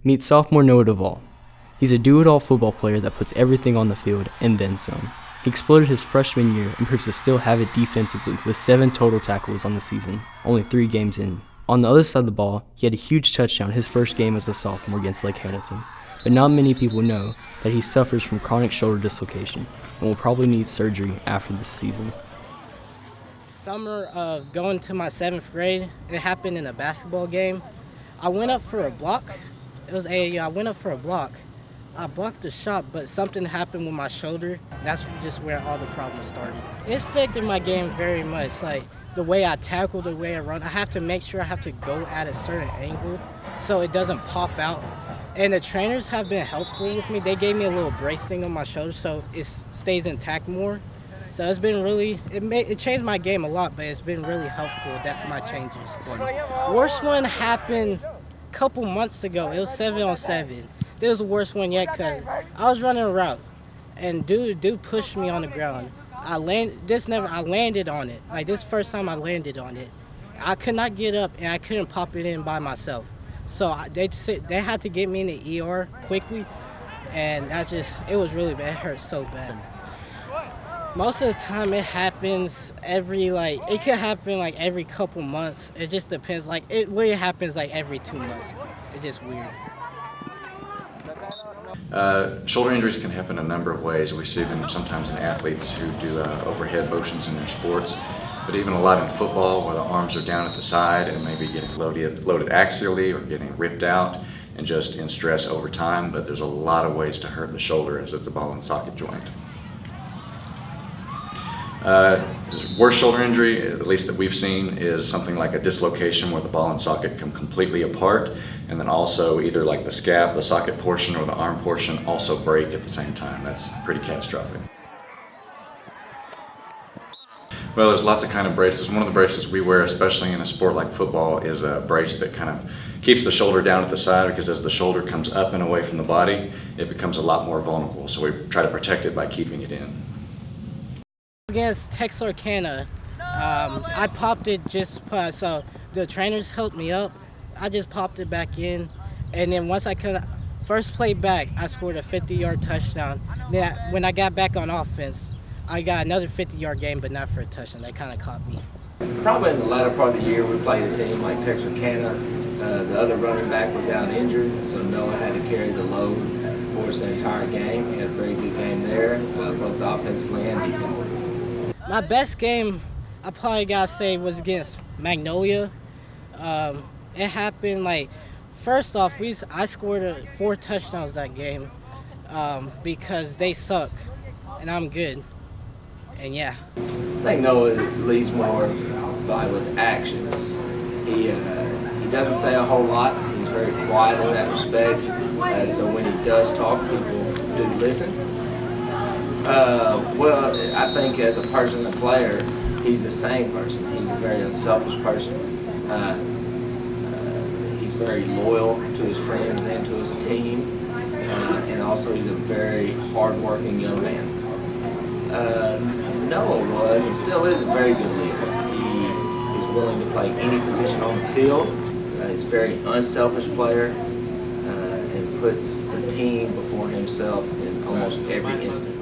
Meet sophomore Noah Duvall. He's a do-it-all football player that puts everything on the field and then some. He exploded his freshman year and proves to still have it defensively with 7 total tackles on the season, only 3 games in. On the other side of the ball, he had a huge touchdown his first game as a sophomore against Lake Hamilton, but not many people know that he suffers from chronic shoulder dislocation and will probably need surgery after this season. Summer of going to my 7th grade, it happened in a basketball game. I went up for a block. I went up for a block. I blocked the shot, but something happened with my shoulder. That's just where all the problems started. It's affected my game very much. Like the way I tackle, the way I run, I have to make sure I have to go at a certain angle so it doesn't pop out. And the trainers have been helpful with me. They gave me a little brace thing on my shoulder so it stays intact more. So it's been really, it changed my game a lot, but it's been really helpful that my changes. Worst one happened a couple months ago. It was 7-on-7. This was the worst one yet because I was running a route and dude pushed me on the ground. I landed on it. Like this first time I landed on it. I could not get up and I couldn't pop it in by myself. So they had to get me in the ER quickly, and it was really bad. It hurt so bad. Most of the time it happens it could happen like every couple months. It just depends. Like it really happens like every 2 months. It's just weird. Shoulder injuries can happen a number of ways. We see them sometimes in athletes who do overhead motions in their sports, but even a lot in football where the arms are down at the side and maybe getting loaded axially or getting ripped out and just in stress over time. But there's a lot of ways to hurt the shoulder as it's a ball and socket joint. Worst shoulder injury, at least that we've seen, is something like a dislocation where the ball and socket come completely apart, and then also either like the scap, the socket portion, or the arm portion also break at the same time. That's pretty catastrophic. Well, there's lots of kind of braces. One of the braces we wear, especially in a sport like football, is a brace that kind of keeps the shoulder down at the side, because as the shoulder comes up and away from the body, it becomes a lot more vulnerable. So we try to protect it by keeping it in. Against Texarkana, I popped it so the trainers helped me up. I just popped it back in, and then once I could, first play back, I scored a 50-yard touchdown. Then when I got back on offense, I got another 50-yard game, but not for a touchdown. That kind of caught me. Probably in the latter part of the year, we played a team like Texarkana. The other running back was out injured, so Noah had to carry the load for us the entire game. He had a very good game there, both offensively and defensively. My best game, I probably gotta say, was against Magnolia. It happened first off, I scored 4 touchdowns that game because they suck and I'm good. And yeah. I think Noah leads more with actions. He doesn't say a whole lot. He's very quiet in that respect. So when he does talk, people do listen. Well, I think as a person, a player, he's the same person. He's a very unselfish person. He's very loyal to his friends and to his team. And also he's a very hard-working young man. Noah was and still is a very good leader. He is willing to play any position on the field. He's a very unselfish player and puts the team before himself in almost every instance.